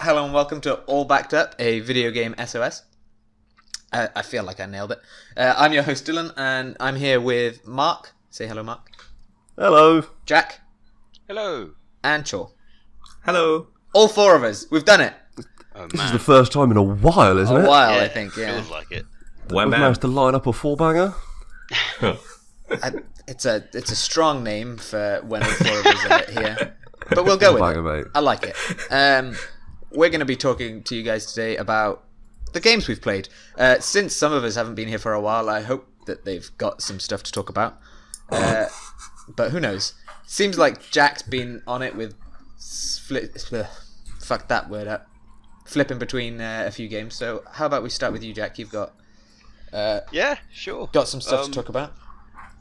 Hello and welcome to All Backed Up, a video game SOS. I feel like I nailed it. I'm your host Dylan, and I'm here with Mark. Say hello, Mark. Hello. Jack. Hello. And Kyaw. Hello. All four of us. We've done it. Oh, This is the first time in a while, isn't it? A while, I think, yeah. Feels like it. We've managed to line up a four-banger. It's a strong name for when all four of us are here. But we'll go with it. Mate. I like it. We're going to be talking to you guys today about the games we've played. Since some of us haven't been here for a while, I hope that they've got some stuff to talk about. But who knows? Seems like Jack's been on it with... fuck that word up. Flipping between a few games. So how about we start with you, Jack? You've got... Yeah, sure. Got some stuff to talk about?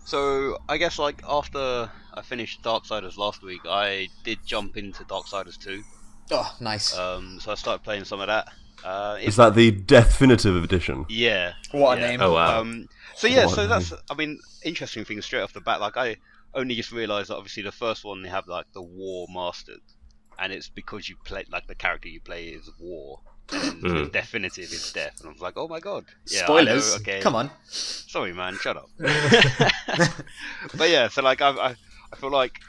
So, I guess like after I finished Darksiders last week, I did jump into Darksiders 2. Oh, nice. So I started playing some of that. Is that the Definitive Edition? Yeah. What a yeah. name. Oh, wow. That's, I mean, interesting thing straight off the bat. Like, I only just realised that obviously the first one, they have like the War mastered. And it's because you play, like the character you play is War. And the Definitive is Death. And I was like, oh my god. Yeah, Spoilers. I know, okay. Come on. Sorry, man. Shut up. But yeah, so like I feel like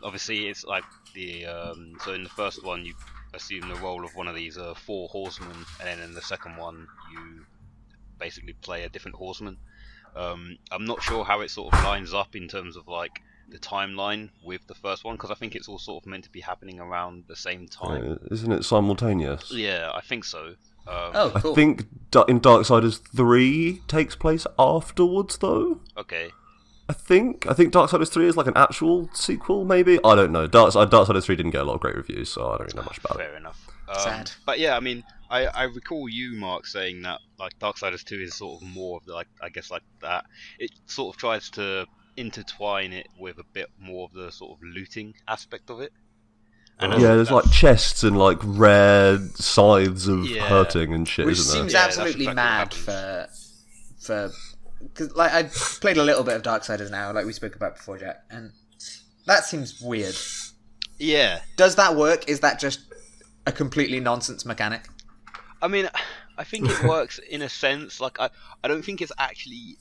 obviously it's like the so in the first one you assume the role of one of these four horsemen, and then in the second one you basically play a different horseman. I'm not sure how it sort of lines up in terms of like the timeline with the first one, because I think it's all sort of meant to be happening around the same time. Isn't it simultaneous? Yeah, I think so. Oh, cool. I think in Darksiders 3 takes place afterwards, though. Okay. I think Darksiders 3 is like an actual sequel, maybe? I don't know. Darksiders 3 didn't get a lot of great reviews, so I don't really know much about it. Fair enough. Sad. But yeah, I mean, I recall you, Mark, saying that like Darksiders 2 is sort of more of the, like, I guess like that. It sort of tries to intertwine it with a bit more of the sort of looting aspect of it. And Yeah, there's like chests and like rare scythes of Yeah. hurting and shit, Which isn't there? seems Yeah, that's absolutely exactly what mad for because like I played a little bit of Darksiders now, like we spoke about before, Jack, and that seems weird. Yeah, Does that work? Is that just a completely nonsense mechanic? I mean, I think it works in a sense. Like, I don't think it's actually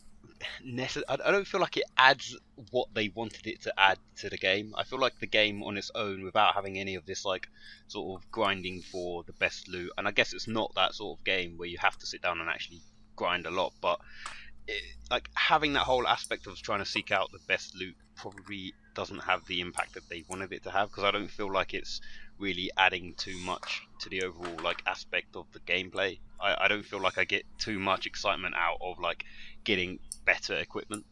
I don't feel like it adds what they wanted it to add to the game. I feel like the game on its own, without having any of this like sort of grinding for the best loot, and I guess it's not that sort of game where you have to sit down and actually grind a lot, but like having that whole aspect of trying to seek out the best loot probably doesn't have the impact that they wanted it to have, because I don't feel like it's really adding too much to the overall like aspect of the gameplay. I don't feel like I get too much excitement out of like getting better equipment.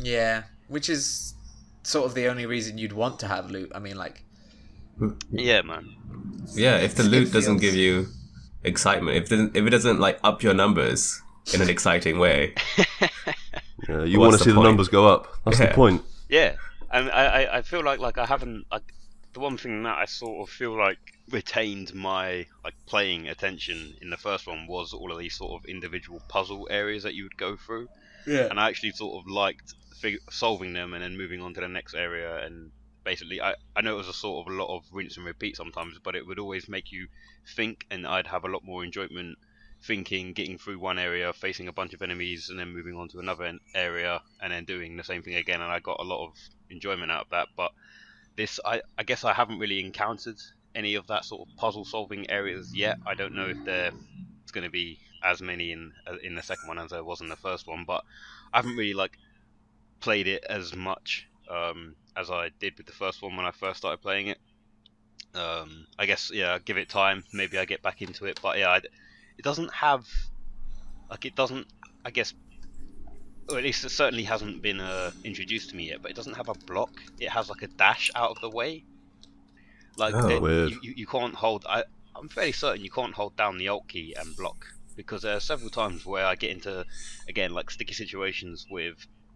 Yeah, which is sort of the only reason you'd want to have loot. I mean, like, Yeah, man. Yeah, if the loot doesn't give you excitement, if it doesn't like up your numbers in an exciting way, Yeah, you What's want to the see the point? numbers go up. That's the Yeah. point. Yeah, and I feel like I haven't like the one thing that I sort of feel like retained my like playing attention in the first one was all of these sort of individual puzzle areas that you would go through. yeah, And I actually sort of liked solving them and then moving on to the next area. And basically, I know it was a sort of a lot of rinse and repeat sometimes, but it would always make you think, and I'd have a lot more enjoyment thinking, getting through one area, facing a bunch of enemies, and then moving on to another area, and then doing the same thing again. And I got a lot of enjoyment out of that. But this, I guess I haven't really encountered any of that sort of puzzle solving areas yet. I don't know if there's going to be as many in the second one as there was in the first one, but I haven't really like played it as much as I did with the first one when I first started playing it. I guess I'll give it time, maybe I get back into it, but yeah, it doesn't have like, it doesn't, I guess, or at least it certainly hasn't been introduced to me yet, but it doesn't have a block. It has like a dash out of the way. Like weird. you can't hold. I'm fairly certain you can't hold down the Alt key and block, because there are several times where I get into, again, like sticky situations with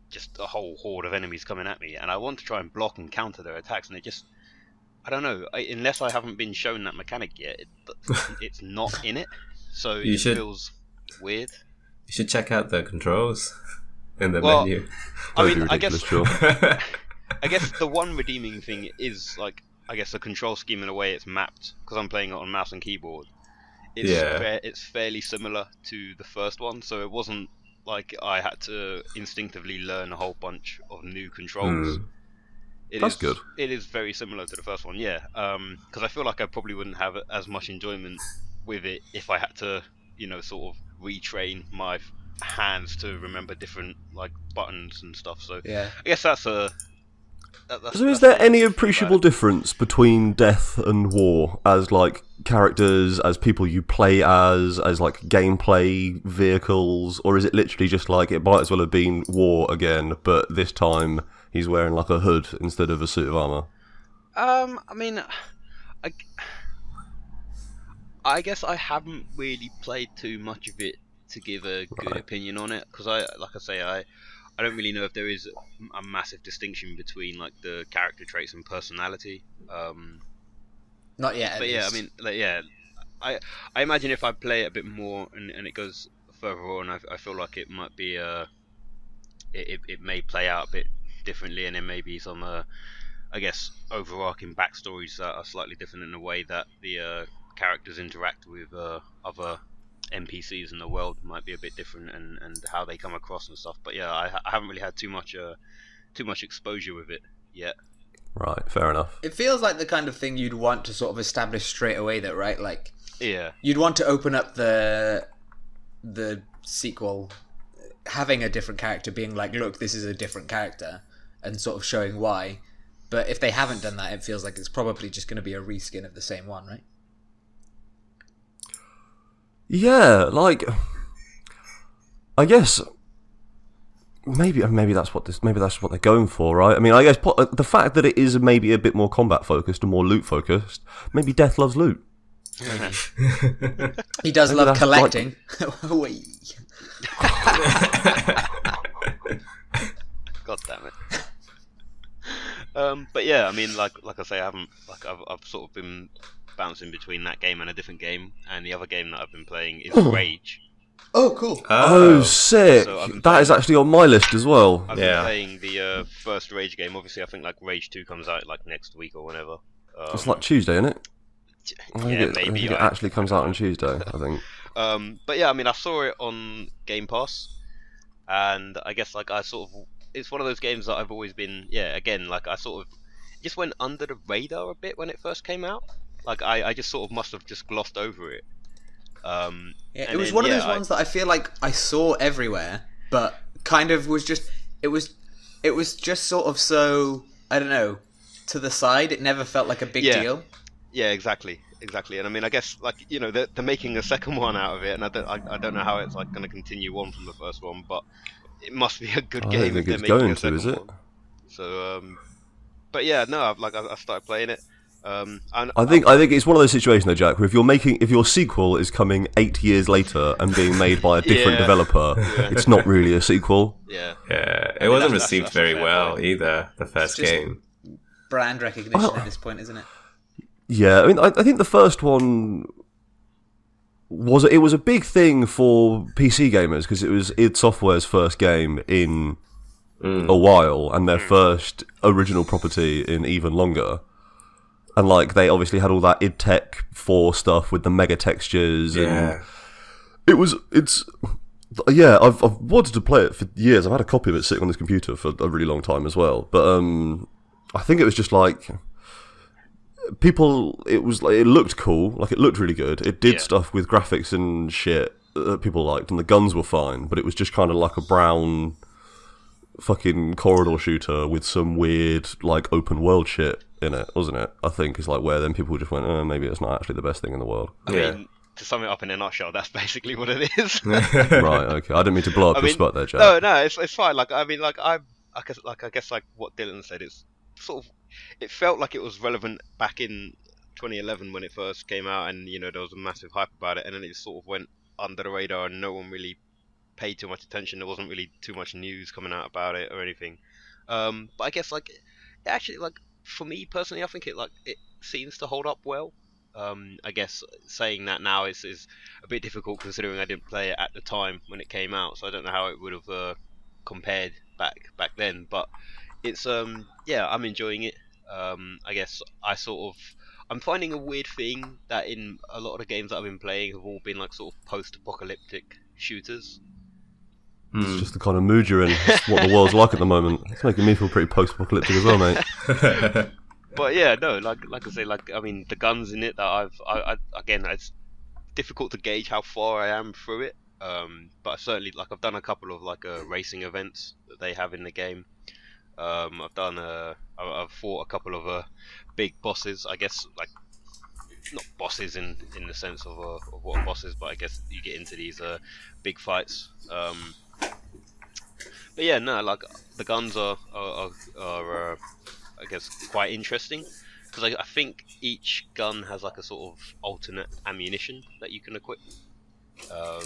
just a whole horde of enemies coming at me, and I want to try and block and counter their attacks, and it just, I don't know. Unless I haven't been shown that mechanic yet, it's not in it, so it feels weird. you should check out the controls in the Well, menu. I That'd mean, be I guess ridiculous, sure. I guess the one redeeming thing is like I guess the control scheme in a way it's mapped because I'm playing it on mouse and keyboard. It's Yeah. it's fairly similar to the first one, so it wasn't like I had to instinctively learn a whole bunch of new controls. That's good. It is very similar to the first one, yeah. Because I feel like I probably wouldn't have as much enjoyment with it if I had to, sort of retrain my hands to remember different like buttons and stuff. So Yeah. I guess that's So is that's there the any thing appreciable about it. difference between Death and War as like characters, as people you play as like gameplay vehicles, or is it literally just like it might as well have been War again, but this time he's wearing like a hood instead of a suit of armor? I mean, I, I guess I haven't really played too much of it to give a good opinion on it because I don't really know if there is a massive distinction between like the character traits and personality. Not yet. But yeah, I mean, like, yeah, I imagine if I play it a bit more and it goes further on, I feel like it might be it may play out a bit differently, and there may be some I guess overarching backstories that are slightly different in the way that the characters interact with other NPCs in the world might be a bit different, and how they come across and stuff. But yeah, I haven't really had too much exposure with it yet. Right, fair enough. It feels like the kind of thing you'd want to sort of establish straight away, though, right? Like, Yeah, you'd want to open up the sequel having a different character, being like, look, this is a different character, and sort of showing why. But if they haven't done that, it feels like it's probably just going to be a reskin of the same one, right? Yeah, like I guess maybe that's what they're going for, right? I mean, I guess the fact that it is maybe a bit more combat focused and more loot focused, maybe Death loves loot. He does Maybe love that's collecting. Whee. God damn it. But yeah, I mean, like I say, I've sort of been bouncing between that game and a different game, and the other game that I've been playing is Rage. Oh, cool. Oh, sick! So I've been That is playing- actually on my list as well. I've Yeah. been playing the first Rage game. Obviously, I think like Rage 2 comes out like next week or whenever. It's like Tuesday, isn't it? I think yeah, I maybe. think it actually comes out on Tuesday, I think. But yeah, I mean, I saw it on Game Pass, and I guess like it's one of those games that I've always been, again, like I sort of just went under the radar a bit when it first came out. Like I just sort of must have just glossed over it. Yeah, it And was then, one of yeah, those ones that I feel like I saw everywhere, but kind of was just it was just sort of so, I don't know, to the side. It never felt like a big Yeah. deal. Yeah, exactly. And I mean, I guess like they're making a second one out of it, and I don't know how it's like going to continue on from the first one, but it must be a good I game. don't if think they're it's making going a to, second is it? one. So, but yeah, no, I started playing it. And I think it's one of those situations though, Jack, where if your sequel is coming 8 years later and being made by a different Yeah. developer, it's not really a sequel. yeah, Yeah, it mean, wasn't that's received a very fair well point. either. The first just- game. Brand recognition at this point, isn't it? Yeah, I mean, I think the first one was a big thing for PC gamers because it was id Software's first game in a while and their first original property in even longer. And like they obviously had all that id Tech 4 stuff with the mega textures and I've wanted to play it for years. I've had a copy of it sitting on this computer for a really long time as well. But I think it was just like it looked cool, like it looked really good. It did Yeah. stuff with graphics and shit that people liked, and the guns were fine. But it was just kind of like a brown fucking corridor shooter with some weird like open world shit in it, wasn't it? I think is like where then people just went, maybe it's not actually the best thing in the world. I Yeah. mean, to sum it up in a nutshell, that's basically what it is. Right, okay. I didn't mean to blow up your spot there, Jack. No, it's fine. Like I mean, like I guess like what Dylan said, it's sort of it felt like it was relevant back in 2011 when it first came out, and there was a massive hype about it, and then it just sort of went under the radar, and no one really paid too much attention. There wasn't really too much news coming out about it or anything. But I guess like actually like for me personally, I think it seems to hold up well. I guess saying that now is a bit difficult considering I didn't play it at the time when it came out, so I don't know how it would have compared back then. But it's I'm enjoying it. I guess I'm finding a weird thing that in a lot of the games that I've been playing have all been like sort of post-apocalyptic shooters. It's just the kind of mood you're in. It's what the world's like at the moment. It's making me feel pretty post-apocalyptic as well, mate. But yeah, no, like I say, I mean, the guns in it that I again, it's difficult to gauge how far I am through it. But certainly, I've done a couple of racing events that they have in the game. I've fought a couple of big bosses. I guess not bosses in the sense of what a boss is, but I guess you get into these big fights. But yeah, no, the guns are I guess quite interesting because I think each gun has a sort of alternate ammunition that you can equip. So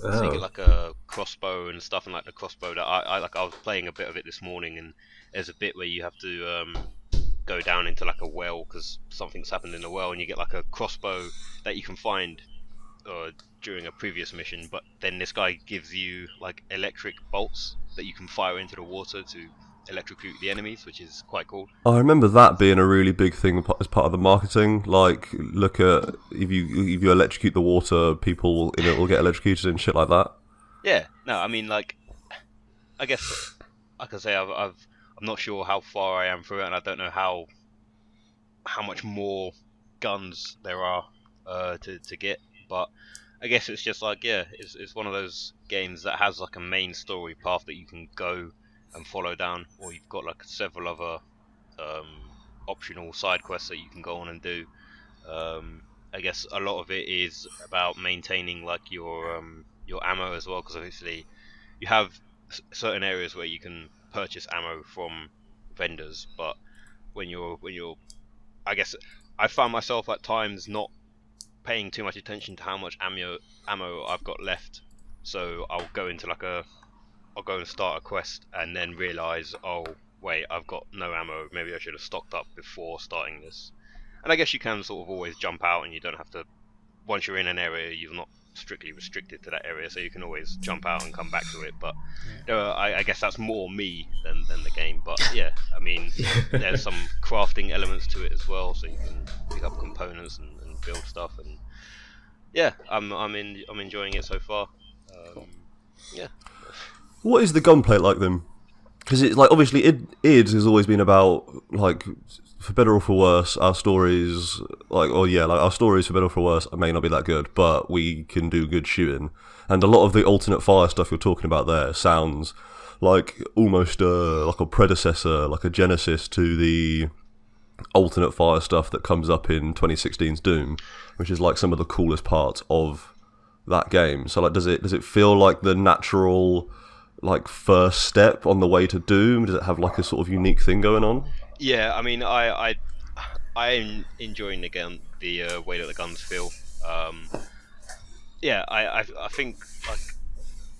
you get a crossbow and stuff, and the crossbow that I was playing a bit of it this morning, and there's a bit where you have to go down into a well because something's happened in the well, and you get a crossbow that you can find during a previous mission, but then this guy gives you electric bolts that you can fire into the water to electrocute the enemies, which is quite cool. I remember that being a really big thing as part of the marketing. Look at if you electrocute the water, people in it will get electrocuted and shit like that. Yeah, no, I mean, I guess, like I say, I'm not sure how far I am through it, and I don't know how much more guns there are to get. But I guess it's just it's one of those games that has a main story path that you can go and follow down, or you've got several other optional side quests that you can go on and do. I guess a lot of it is about maintaining your ammo as well, because obviously you have certain areas where you can purchase ammo from vendors, but when you're I guess I found myself at times not paying too much attention to how much ammo I've got left, so I'll go into I'll go and start a quest and then realise, oh wait, I've got no ammo, maybe I should have stocked up before starting this. And I guess you can sort of always jump out, and you don't have to, once you're in an area, you're not strictly restricted to that area, so you can always jump out and come back to it. But I guess that's more me than the game. But yeah, I mean, there's some crafting elements to it as well, so you can pick up components and build stuff. And yeah, I'm enjoying it so far. Yeah. What is the gunplay like then? Because it's obviously id has always been about for better or for worse, our stories our stories for better or for worse may not be that good, but we can do good shooting. And a lot of the alternate fire stuff you're talking about there sounds like almost like a predecessor, like a genesis to the alternate fire stuff that comes up in 2016's Doom, which is some of the coolest parts of that game. So does it feel like the natural first step on the way to Doom? Does it have a sort of unique thing going on? Yeah, I mean, I'm enjoying the way that the guns feel. Yeah, I think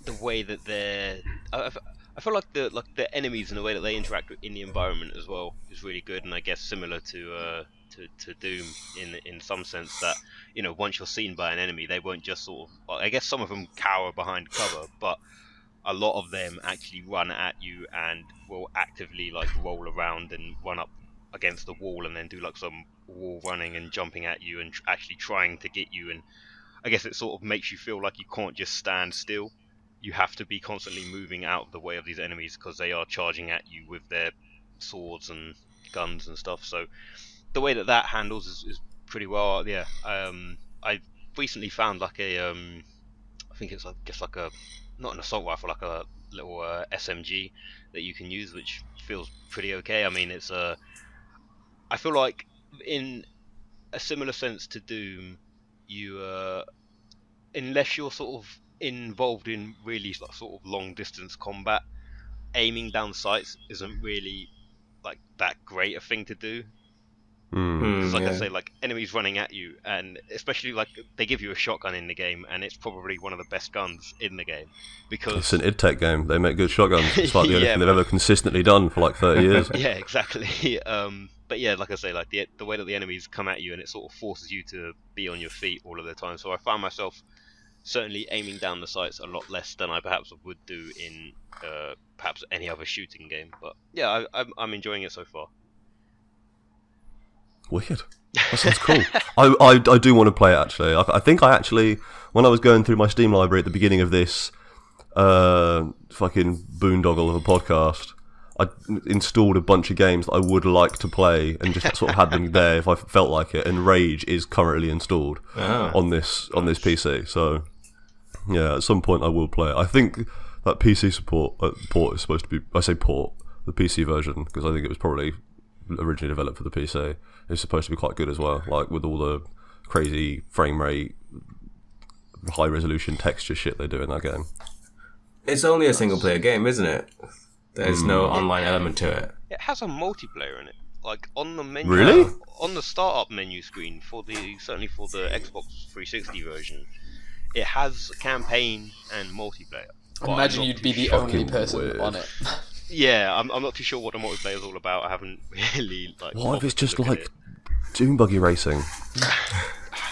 the way that I feel like the enemies and the way that they interact in the environment as well is really good, and I guess similar to Doom in some sense that once you're seen by an enemy, they won't just sort of. I guess some of them cower behind cover, but a lot of them actually run at you and will actively roll around and run up against the wall and then do some wall running and jumping at you and actually trying to get you. And I guess it sort of makes you feel like you can't just stand still. You have to be constantly moving out of the way of these enemies because they are charging at you with their swords and guns and stuff. So the way that handles is pretty well. Yeah, I recently found I think it's just a not an assault rifle, a little SMG that you can use, which feels pretty okay. I mean, I feel like in a similar sense to Doom, you unless you're sort of involved in really sort of long distance combat, aiming down sights isn't really that great a thing to do. Because I say, enemies running at you, and especially they give you a shotgun in the game, and it's probably one of the best guns in the game. Because it's an id Tech game; they make good shotguns. It's the only thing they've ever consistently done for 30 years. Yeah, exactly. But yeah, like I say, the way that the enemies come at you, and it sort of forces you to be on your feet all of the time. So I found myself certainly aiming down the sights a lot less than I perhaps would do in perhaps any other shooting game. But yeah, I'm enjoying it so far. Wicked. That sounds cool. I do want to play it, actually. I think I actually, when I was going through my Steam library at the beginning of this fucking boondoggle of a podcast, I installed a bunch of games that I would like to play and just sort of had them there if I felt like it. And Rage is currently installed on this PC. So yeah, at some point I will play it. I think that PC port is supposed to be. I say port, the PC version, because I think it was probably originally developed for the PC. It's supposed to be quite good as well, like with all the crazy frame rate, high resolution texture shit they do in that game. It's only a single player game, isn't it? There's no online element to it. It has a multiplayer in it. Like on the menu, Really? On the startup menu screen certainly for the Xbox 360 version, it has campaign and multiplayer. I imagine you'd be the only person on it. Yeah, I'm not too sure what the multiplayer is all about. I haven't really like. What if it's just like Doom Buggy Racing?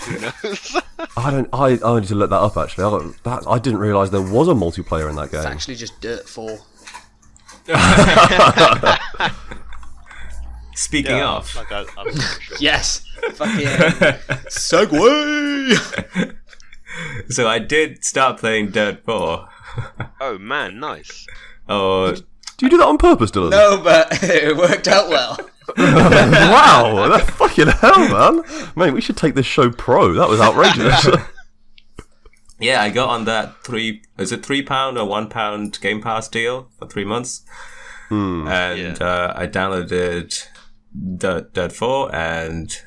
Who knows? I need to look that up actually. I didn't realise there was a multiplayer in that game. It's actually just Dirt 4. Speaking of, like I'm not sure. Yes! Fucking Segway! so I did start playing Dirt 4. Oh man, nice. Oh, Do you do that on purpose, Dylan? No, but it worked out well. Wow, that fucking hell, man. Mate, we should take this show pro. That was outrageous. yeah, I got on that £3 or £1 Game Pass deal for 3 months. And I downloaded Dirt 4 and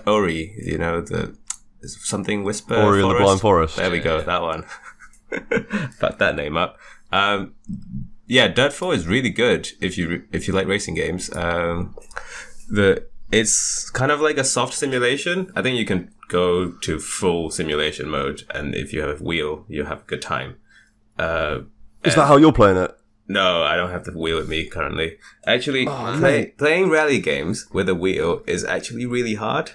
Ori, the something Whisper Ori and the Blind Forest. There we go, that one. Fucked that name up. Yeah, Dirt 4 is really good if you like racing games. It's kind of like a soft simulation. I think you can go to full simulation mode, and if you have a wheel, you have a good time. Is that how you're playing it? No, I don't have the wheel with me currently. Actually, playing rally games with a wheel is actually really hard.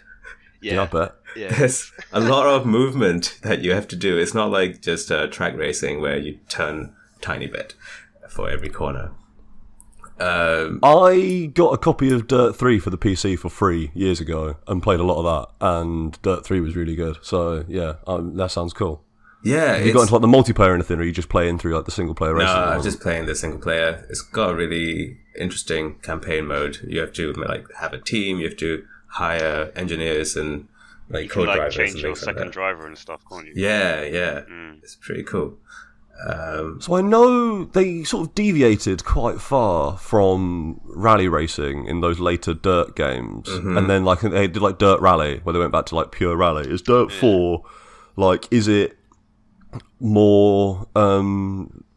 Yeah, I bet. Yeah. There's a lot of movement that you have to do. It's not like just track racing where you turn a tiny bit for every corner. I got a copy of Dirt 3 for the PC for free years ago and played a lot of that, and Dirt 3 was really good. So yeah, that sounds cool. Yeah, Have you got into like the multiplayer or anything, or are you just playing through like the single player racing? No, I'm just playing the single player. It's got a really interesting campaign mode. You have to like have a team. You have to hire engineers and like You can co-drivers change and your things like second that. driver and stuff, can't you? Yeah, Mm. it's pretty cool. So I know they sort of deviated quite far from rally racing in those later Dirt games, and then like they did like Dirt Rally, where they went back to like pure rally. Is Dirt 4 like? Is it more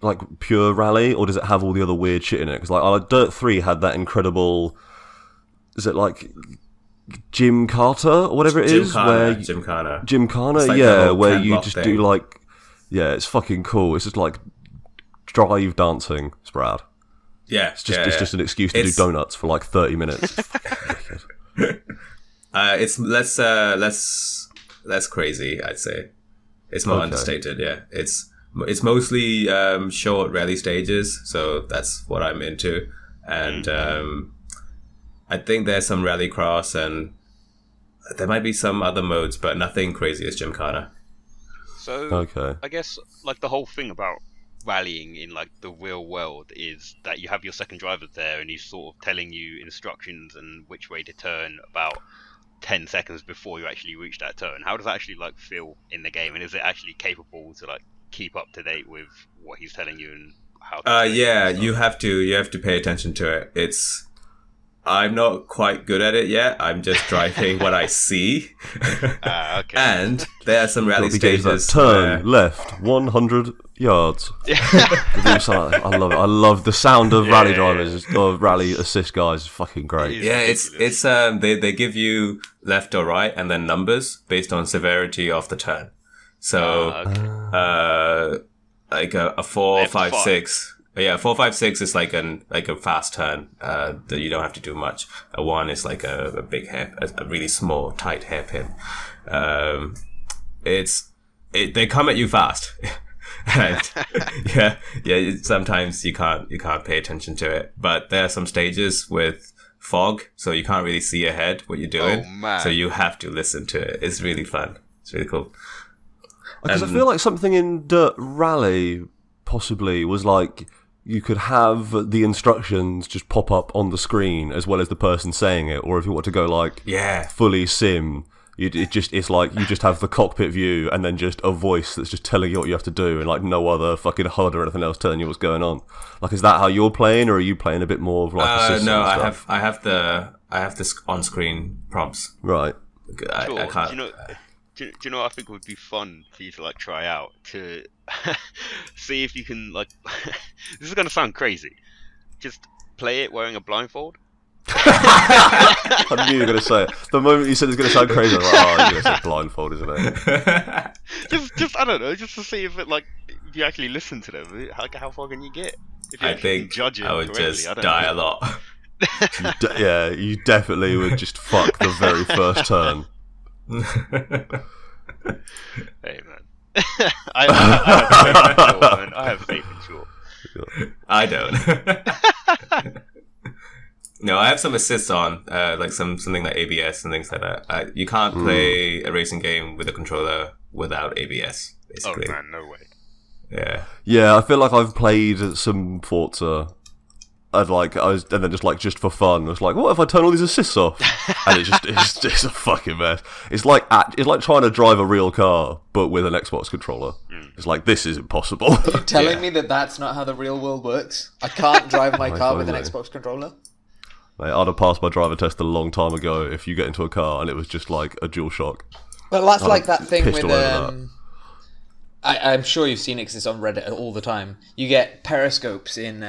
like pure rally, or does it have all the other weird shit in it? Because like Dirt 3 had that incredible. Is it like Jim Carter or whatever it is? Gymkhana. Gymkhana, It's like yeah, the whole where camp you block just thing. do like. Yeah, it's fucking cool. It's just like drive dancing. It's rad. Yeah, It's just an excuse to do donuts for like 30 minutes. It's less crazy, I'd say. It's more understated. Yeah, it's mostly short rally stages, so that's what I'm into. And I think there's some rallycross, and there might be some other modes, but nothing crazy as Gymkhana. So Okay. I guess like the whole thing about rallying in like the real world is that you have your second driver there, and he's sort of telling you instructions and which way to turn about 10 seconds before you actually reach that turn. How does that actually like feel in the game, and is it actually capable to like keep up to date with what he's telling you and how to You have to pay attention to it. I'm not quite good at it yet. I'm just driving what I see. okay. And there are some rally Gotta be getting stages. that turn left 100 yards. I love it. I love the sound of rally drivers, of rally assist guys. It's fucking great. Yeah, it's they give you left or right and then numbers based on severity of the turn. So like a 4, 5, 6. Yeah, 4, 5, 6 is like a fast turn that you don't have to do much. A 1 is like a big hair, a really small tight hairpin. They come at you fast. And yeah. Sometimes you can't pay attention to it, but there are some stages with fog, so you can't really see ahead what you're doing. Oh, man. So you have to listen to it. It's really fun. It's really cool. Because I feel like something in Dirt Rally possibly was like you could have the instructions just pop up on the screen as well as the person saying it, or if you want to go like fully sim, it's like you just have the cockpit view and then just a voice that's just telling you what you have to do, and like no other fucking HUD or anything else telling you what's going on. Like, is that how you're playing, or are you playing a bit more of like a system? No, stuff? I have the on-screen prompts. Right. I can't. Do you know what I think would be fun for you to like try out to see if you can like this is gonna sound crazy. Just play it wearing a blindfold. I knew you were going to say it. The moment you said it's going to sound crazy, I was like, oh, you're going to say blindfold, isn't it? just I don't know, just to see if it like if you actually listen to them. How far can you get? If you I think judge it I would correctly, just I don't die know. a lot. You definitely would just fuck the very first turn. Hey man, I have faith in Shaw. I don't. No, I have some assists on, like something like ABS and things like that. You can't play a racing game with a controller without ABS, basically. Oh man, no way. Yeah. Yeah, I feel like I've played some Forza, and then just for fun, I was like, what if I turn all these assists off? And it's a fucking mess. It's like trying to drive a real car, but with an Xbox controller. It's like, this is impossible. You're telling me that that's not how the real world works? I can't drive my car with an Xbox controller? Mate, I'd have passed my driver test a long time ago if you get into a car and it was just like a DualShock. Well, that's like that thing pissed with all over that. I'm sure you've seen it because it's on Reddit all the time. You get periscopes in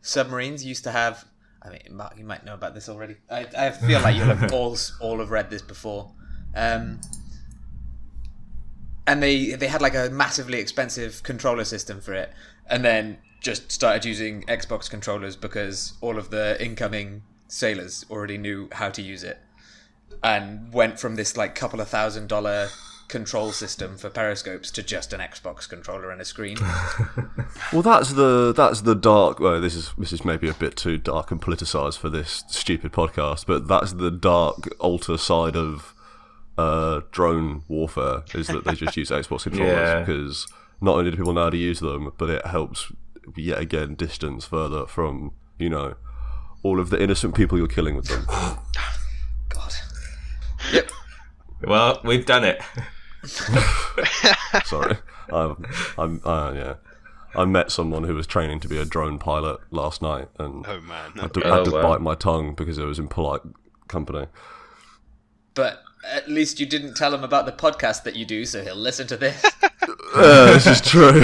submarines. You used to have. I mean, Mark, you might know about this already. I feel like you'll have all have read this before. And they had like a massively expensive controller system for it, and then just started using Xbox controllers because all of the incoming sailors already knew how to use it, and went from this like couple of $1,000 control system for periscopes to just an Xbox controller and a screen. Well, that's the dark. Well, this is maybe a bit too dark and politicized for this stupid podcast, but that's the dark alter side of drone warfare, is that they just use Xbox controllers because not only do people know how to use them, but it helps yet again distance further from all of the innocent people you're killing with them. God. Yep. Well, we've done it. Sorry, I met someone who was training to be a drone pilot last night, and Oh man, I had to bite my tongue because it was in polite company. But at least you didn't tell him about the podcast that you do, so he'll listen to this. This is true.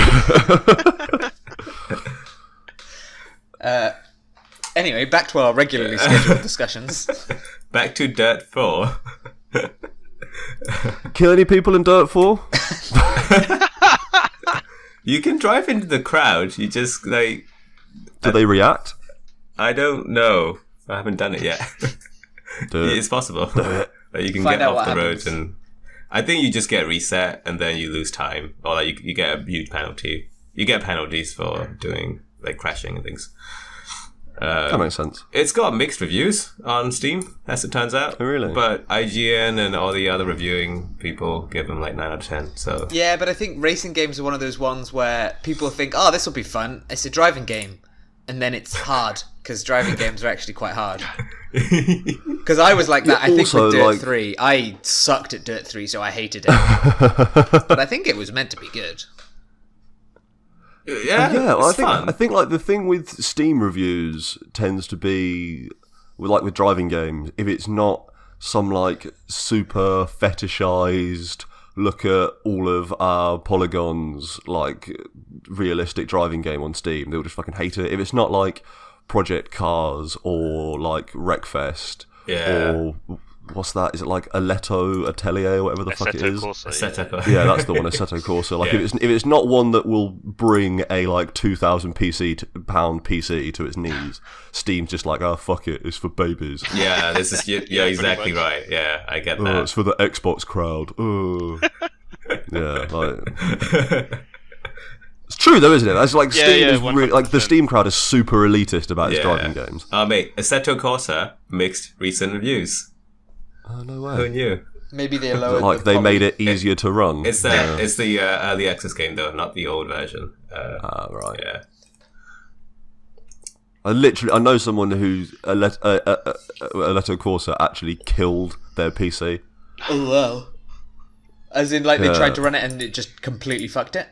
Anyway, back to our regularly scheduled discussions. Back to Dirt 4. Kill any people in Dirt 4? You can drive into the crowd. You just like. Do they react? I don't know. I haven't done it yet. Do it. It's possible. Do it. Like, you can Find get out off the what road, happens. and I think you just get reset, and then you lose time, or like you get a huge penalty. You get penalties for doing like crashing and things. That makes sense. It's got mixed reviews on Steam, as it turns out. Oh, really? But IGN and all the other reviewing people give them like 9 out of 10. So Yeah, but I think racing games are one of those ones where people think, oh, this will be fun. It's a driving game. And then it's hard, because driving games are actually quite hard. Because I was like that, I think, also, with Dirt like- 3. I sucked at Dirt 3, so I hated it. But I think it was meant to be good. yeah, Well, it's fun. I think like the thing with Steam reviews tends to be with driving games, if it's not some like super fetishized look at all of our polygons like realistic driving game on Steam, they'll just fucking hate it. If it's not like Project Cars or like Wreckfest or what's that? Is it like Aletto Atelier or whatever the fuck it is? Assetto Corsa. Yeah, that's the one, Assetto Corsa. Like, if it's not one that will bring a like £2,000 pound PC to its knees, Steam's just like, oh fuck it, it's for babies. Yeah, this is you're exactly right. Yeah, I get that. It's for the Xbox crowd. Yeah, like it's true though, isn't it? That's like Yeah, Steam yeah, is really, like the 100%. Steam crowd is super elitist about its driving games. Mate, Assetto Corsa mixed recent reviews. Oh no Who way! knew? Maybe they lowered. Like they made it easier to run. It's the early access game though, not the old version. Right. Yeah. I know someone who's Assetto Corsa actually killed their PC. Oh wow! As in, like they tried to run it and it just completely fucked it.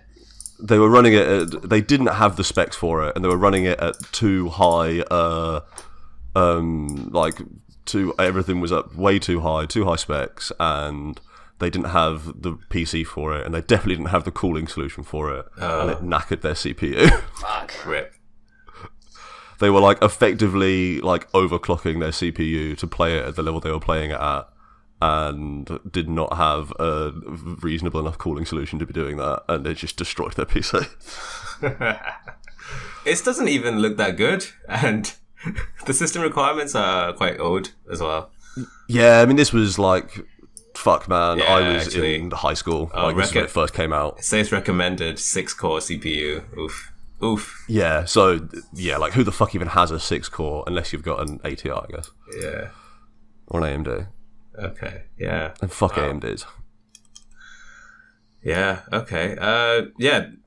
They were running it. They didn't have the specs for it, and they were running it at too high. Everything was up way too high specs, and they didn't have the PC for it, and they definitely didn't have the cooling solution for it, and it knackered their CPU. Fuck. Rip. They were like effectively like overclocking their CPU to play it at the level they were playing it at, and did not have a reasonable enough cooling solution to be doing that, and it just destroyed their PC. It doesn't even look that good, and the system requirements are quite old as well. Yeah, I mean, this was like, fuck, man. Yeah, I was actually. in high school. This is when it first came out. It says recommended 6-core CPU. Oof. Yeah, so, yeah, like, who the fuck even has a 6-core unless you've got an ATI, I guess? Yeah. Or an AMD. Okay. Yeah. And fuck AMDs. Yeah. Okay.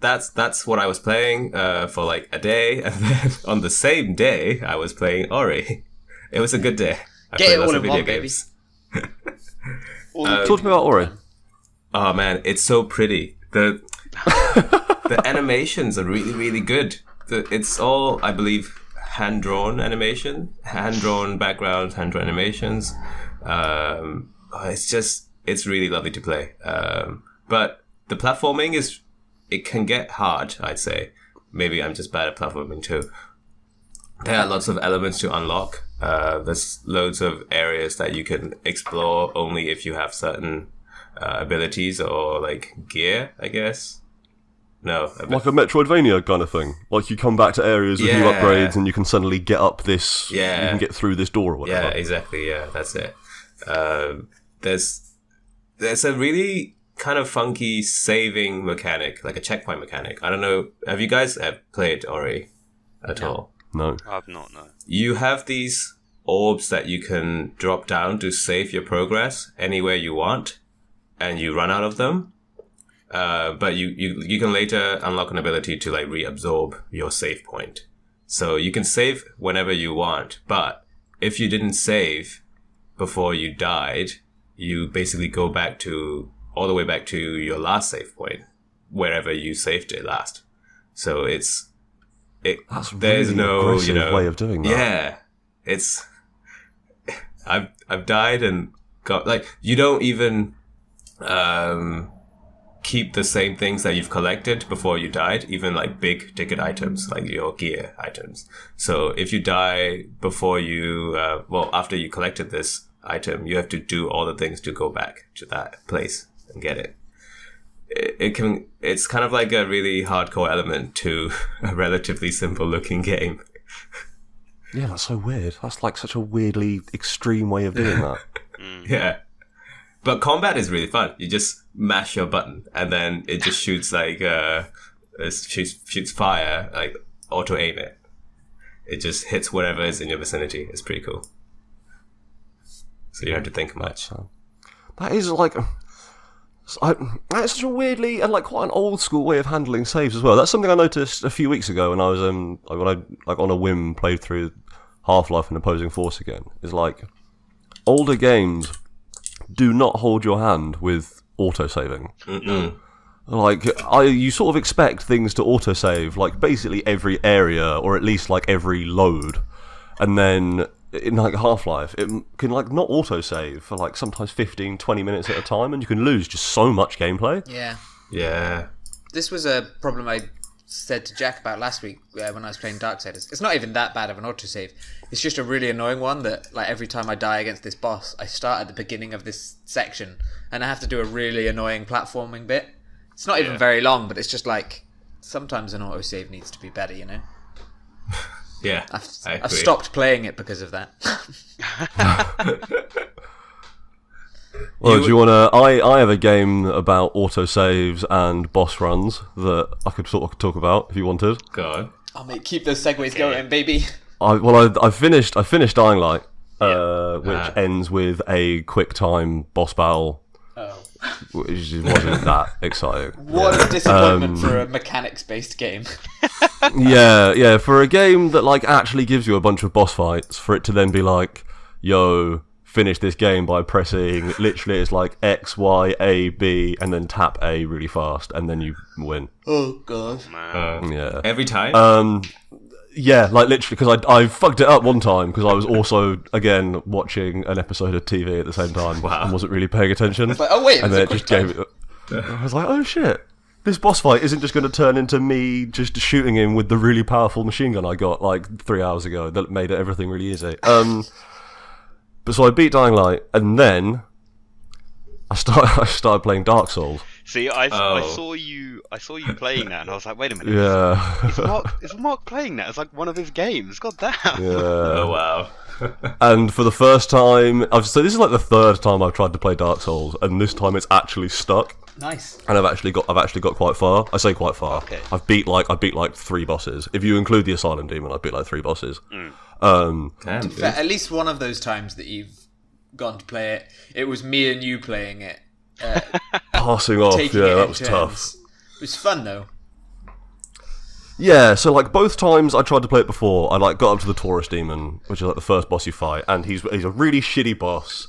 That's what I was playing for like a day, and then on the same day I was playing Ori. It was a good day. I Get played it lots all of in video one, baby. games. Talk to me about Ori. Oh man, it's so pretty. The animations are really, really good. It's all, I believe, hand-drawn animation, hand-drawn backgrounds, hand-drawn animations. It's really lovely to play. But the platforming it can get hard, I'd say. Maybe I'm just bad at platforming too. There are lots of elements to unlock. There's loads of areas that you can explore only if you have certain abilities or like gear, I guess. No. Like a Metroidvania kind of thing. Like you come back to areas with new upgrades and you can suddenly get up this... Yeah. You can get through this door or whatever. Yeah, exactly. Yeah, that's it. There's a really kind of funky saving mechanic, like a checkpoint mechanic. I don't know. Have you guys played Ori at all? No. I've not, no. You have these orbs that you can drop down to save your progress anywhere you want, and you run out of them. But you can later unlock an ability to like reabsorb your save point. So you can save whenever you want, but if you didn't save before you died, you basically go all the way back to your last save point, wherever you saved it last. So there's really no aggressive way of doing that. Yeah, I've died and got like you don't even keep the same things that you've collected before you died, even like big ticket items like your gear items. So if you die before you after you collected this item, you have to do all the things to go back to that place and get it. It's kind of like a really hardcore element to a relatively simple looking game. Yeah, that's so weird. That's like such a weirdly extreme way of doing that. Yeah. But combat is really fun. You just mash your button and then it just shoots like shoots fire, like auto aim it. It just hits whatever is in your vicinity. It's pretty cool. So you don't have to think much. That is like... That's such a weirdly and like quite an old school way of handling saves as well. That's something I noticed a few weeks ago when I was when I like on a whim played through Half-Life and Opposing Force again. Is like older games do not hold your hand with autosaving. Like you sort of expect things to autosave like basically every area or at least like every load, and then in like Half-Life, it can like not autosave for like sometimes 15-20 minutes at a time, and you can lose just so much gameplay. Yeah. This was a problem I said to Jack about last week when I was playing Darksides. It's not even that bad of an autosave. It's just a really annoying one that like every time I die against this boss, I start at the beginning of this section and I have to do a really annoying platforming bit. It's not even very long, but it's just like sometimes an autosave needs to be better, you know? Yeah, I've stopped playing it because of that. Well, do you want to? I have a game about autosaves and boss runs that I could sort of talk about if you wanted. Go on. Oh, mate, keep those segues going, baby. I finished Dying Light, which ends with a quick time boss battle, which wasn't that exciting. What a disappointment for a mechanics-based game. Yeah, for a game that like actually gives you a bunch of boss fights, for it to then be like, yo, finish this game by pressing, literally it's like X, Y, A, B, and then tap A really fast, and then you win. Oh, God. Yeah. Every time? Yeah, like literally, because I fucked it up one time, because I was also, again, watching an episode of TV at the same time, and wasn't really paying attention. It's like, oh, wait, and then it just gave it... I was like, oh shit, this boss fight isn't just going to turn into me just shooting him with the really powerful machine gun I got like 3 hours ago that made everything really easy. But so I beat Dying Light, and then I started playing Dark Souls. See, I saw you playing that, and I was like, wait a minute. Yeah. Is Mark playing that? It's like one of his games. God damn. Yeah. Oh, wow. And for the first time, so this is like the third time I've tried to play Dark Souls, and this time it's actually stuck. Nice. And I've actually got quite far. I say quite far. Okay. I beat like 3 bosses. If you include the Asylum Demon, I beat like 3 bosses. Damn, At least one of those times that you've gone to play it, it was me and you playing it. Passing off, Taking yeah, it that in was turns. tough. It was fun though. Yeah, so like both times I tried to play it before, I like got up to the Taurus Demon, which is like the first boss you fight, and he's a really shitty boss.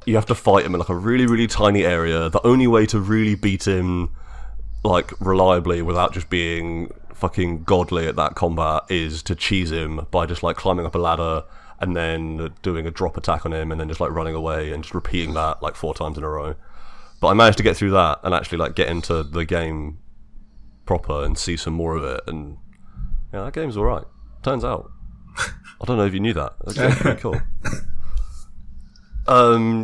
You have to fight him in like a really, really tiny area. The only way to really beat him like reliably without just being fucking godly at that combat is to cheese him by just like climbing up a ladder and then doing a drop attack on him and then just like running away and just repeating that like 4 times in a row. But I managed to get through that and actually like get into the game proper and see some more of it, and yeah, that game's alright. Turns out. I don't know if you knew that. That game's pretty cool.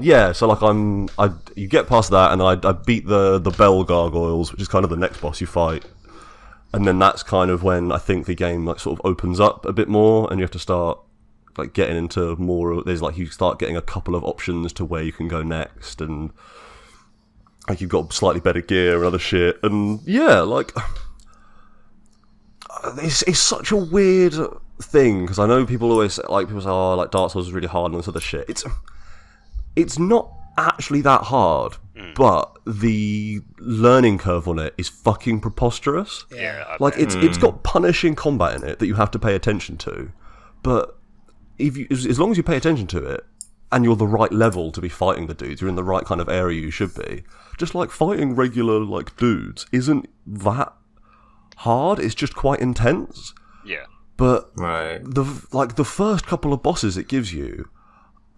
Yeah, so like you get past that, and I beat the Bell Gargoyles, which is kind of the next boss you fight, and then that's kind of when I think the game like sort of opens up a bit more, and you have to start like getting into more. There's like you start getting a couple of options to where you can go next, and like you've got slightly better gear and other shit, and yeah, like it's such a weird thing because I know people always say, like people say, oh, like Dark Souls is really hard and this other shit. It's not actually that hard, but the learning curve on it is fucking preposterous. Yeah. Like it's got punishing combat in it that you have to pay attention to, but as long as you pay attention to it and you're the right level to be fighting the dudes, you're in the right kind of area you should be. Just like fighting regular like dudes isn't that hard. It's just quite intense. Yeah. But Right. the first couple of bosses it gives you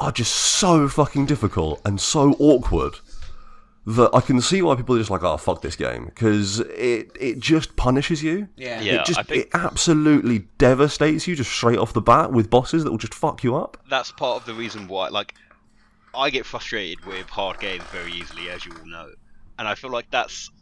are just so fucking difficult and so awkward that I can see why people are just like, oh, fuck this game, because it just punishes you. Yeah. Yeah. It absolutely devastates you just straight off the bat with bosses that will just fuck you up. That's part of the reason why, like, I get frustrated with hard games very easily, as you all know. And I feel like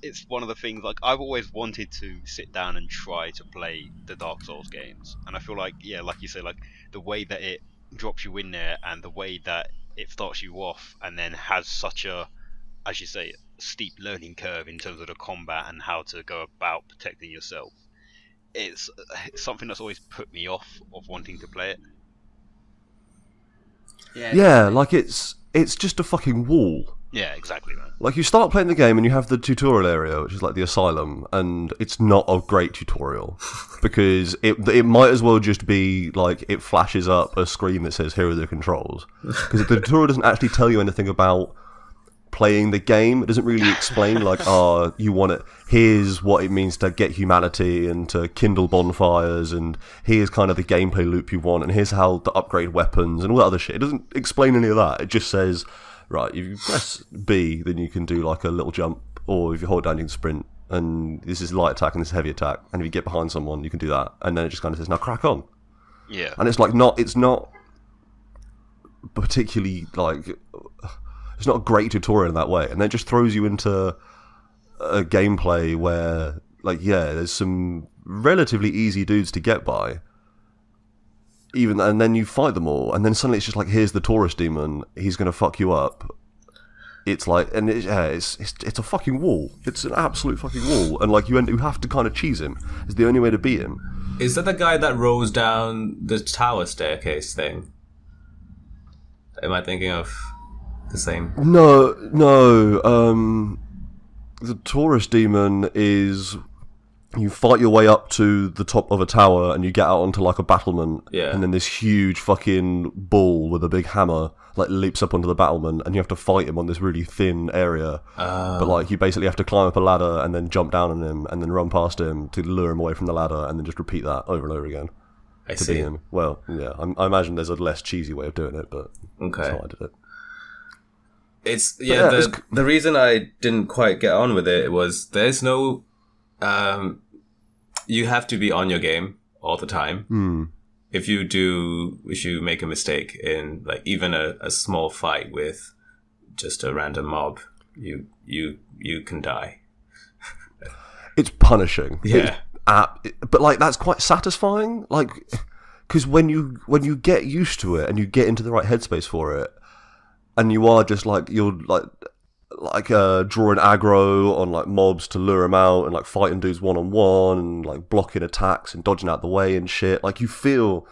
it's one of the things, like, I've always wanted to sit down and try to play the Dark Souls games. And I feel like, yeah, like you say, like, the way that it drops you in there and the way that it starts you off and then has such a, as you say, steep learning curve in terms of the combat and how to go about protecting yourself. It's something that's always put me off of wanting to play it. Yeah, like it's just a fucking wall. Yeah, exactly, man. Like you start playing the game and you have the tutorial area, which is like the asylum, and it's not a great tutorial because it might as well just be like it flashes up a screen that says here are the controls, because the tutorial doesn't actually tell you anything about playing the game. It doesn't really explain like, you want it, here's what it means to get humanity and to kindle bonfires, and here's kind of the gameplay loop you want, and here's how to upgrade weapons and all that other shit. It doesn't explain any of that. It just says, right, if you press B, then you can do like a little jump, or if you hold down, you can sprint, and this is light attack and this is heavy attack, and if you get behind someone, you can do that, and then it just kind of says, now crack on. Yeah. And it's like it's not particularly like, it's not a great tutorial in that way, and then it just throws you into a gameplay where, like, yeah, there's some relatively easy dudes to get by, and then you fight them all, and then suddenly it's just like, here's the Taurus demon, he's going to fuck you up, it's like, and it's a fucking wall. It's an absolute fucking wall, and like you have to kind of cheese him. It's the only way to beat him. Is that the guy that rolls down the tower staircase thing? Am I thinking of the same? No. The Taurus demon is, you fight your way up to the top of a tower and you get out onto like a battlement, and then this huge fucking bull with a big hammer like leaps up onto the battlement and you have to fight him on this really thin area. But like you basically have to climb up a ladder and then jump down on him and then run past him to lure him away from the ladder and then just repeat that over and over again. I to see. beat him. Well, yeah, I imagine there's a less cheesy way of doing it, but that's how I did it. It's the reason I didn't quite get on with it was there's no you have to be on your game all the time. If you make a mistake in like even a small fight with just a random mob, you can die. It's punishing. Yeah. But like that's quite satisfying, like because when you get used to it and you get into the right headspace for it, and you are just like you're like drawing aggro on like mobs to lure them out and like fighting dudes one-on-one and like blocking attacks and dodging out the way and shit. Like you feel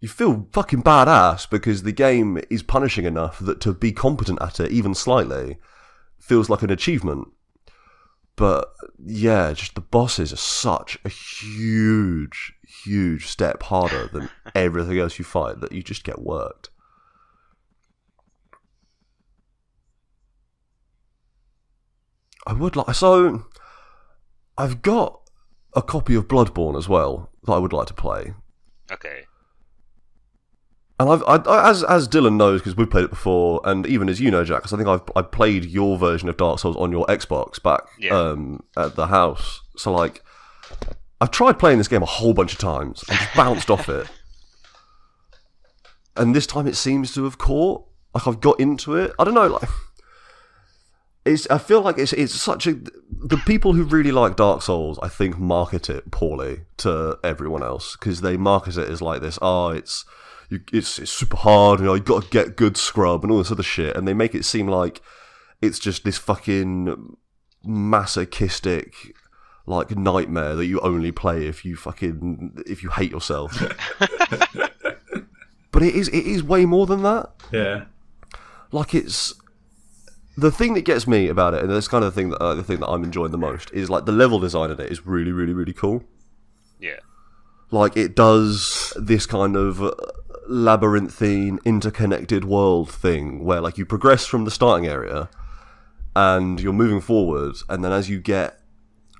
fucking badass because the game is punishing enough that to be competent at it even slightly feels like an achievement. But yeah, just the bosses are such a huge step harder than everything else you fight that you just get worked. I've got a copy of Bloodborne as well that I would like to play. Okay. And as Dylan knows, because we've played it before, and even as you know, Jack, because I think I played your version of Dark Souls on your Xbox back at the house. So like, I've tried playing this game a whole bunch of times and just bounced off it. And this time it seems to have caught. Like I've got into it. I don't know, like. I feel like it's such a... The people who really like Dark Souls, I think, market it poorly to everyone else, because they market it as like this, it's super hard, you know, you got to get good scrub and all this other shit, and they make it seem like it's just this fucking masochistic like nightmare that you only play if you hate yourself. But it is way more than that. Yeah. Like it's... The thing that gets me about it, and that's kind of the thing that I'm enjoying the most, is like the level design in it is really, really, really cool. Yeah. Like it does this kind of labyrinthine, interconnected world thing where like you progress from the starting area and you're moving forward, and then as you get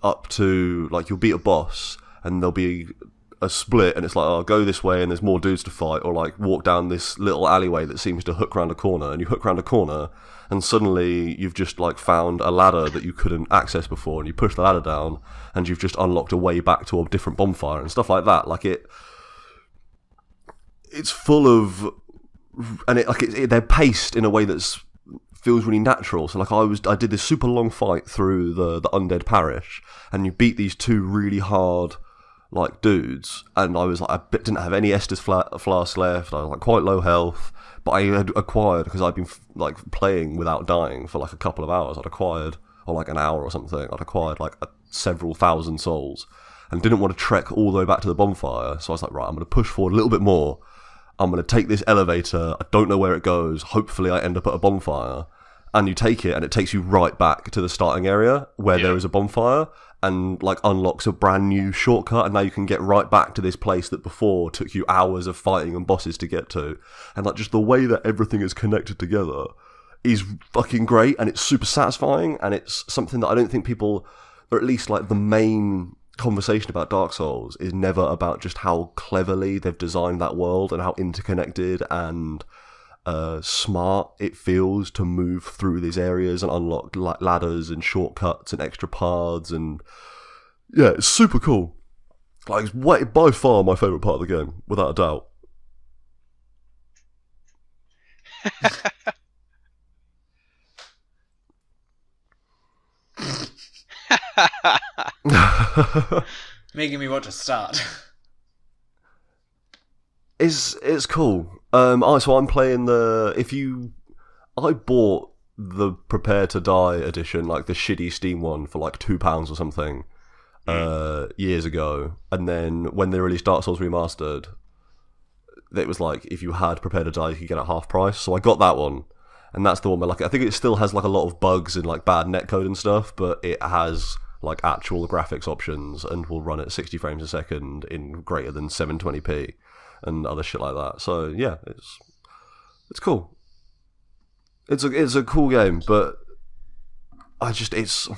up to like you'll beat a boss and there'll be a split and it's like, oh, go this way and there's more dudes to fight, or like walk down this little alleyway that seems to hook around a corner, and you hook around a corner and suddenly you've just like found a ladder that you couldn't access before, and you push the ladder down and you've just unlocked a way back to a different bonfire and stuff like that. Like it's full of, and they're paced in a way that's feels really natural. So like I did this super long fight through the undead parish, and you beat these two really hard like dudes, and I was like, I didn't have any Estus flask left. I was like quite low health, but I had acquired, because I'd been like playing without dying for like a couple of hours. I'd acquired, or like an hour or something. I'd acquired like several thousand souls, and didn't want to trek all the way back to the bonfire. So I was like, right, I'm going to push forward a little bit more. I'm going to take this elevator. I don't know where it goes. Hopefully, I end up at a bonfire. And you take it, and it takes you right back to the starting area where there is a bonfire, and like unlocks a brand new shortcut, and now you can get right back to this place that before took you hours of fighting and bosses to get to. And like just the way that everything is connected together is fucking great, and it's super satisfying, and it's something that I don't think people, or at least like the main conversation about Dark Souls is never about just how cleverly they've designed that world and how interconnected and smart it feels to move through these areas and unlock ladders and shortcuts and extra paths, and yeah, it's super cool. Like it's by far my favourite part of the game, without a doubt. Making me want to start. It's cool. So I'm playing I bought the Prepare to Die edition, like the shitty Steam one, for like £2 or something years ago, and then when they released Dark Souls Remastered, it was like if you had Prepare to Die, you could get it at half price. So I got that one, and that's the one where like I think it still has like a lot of bugs and like bad netcode and stuff, but it has like actual graphics options and will run at 60 frames a second in greater than 720p and other shit like that. So yeah, it's cool. It's a cool game, but it's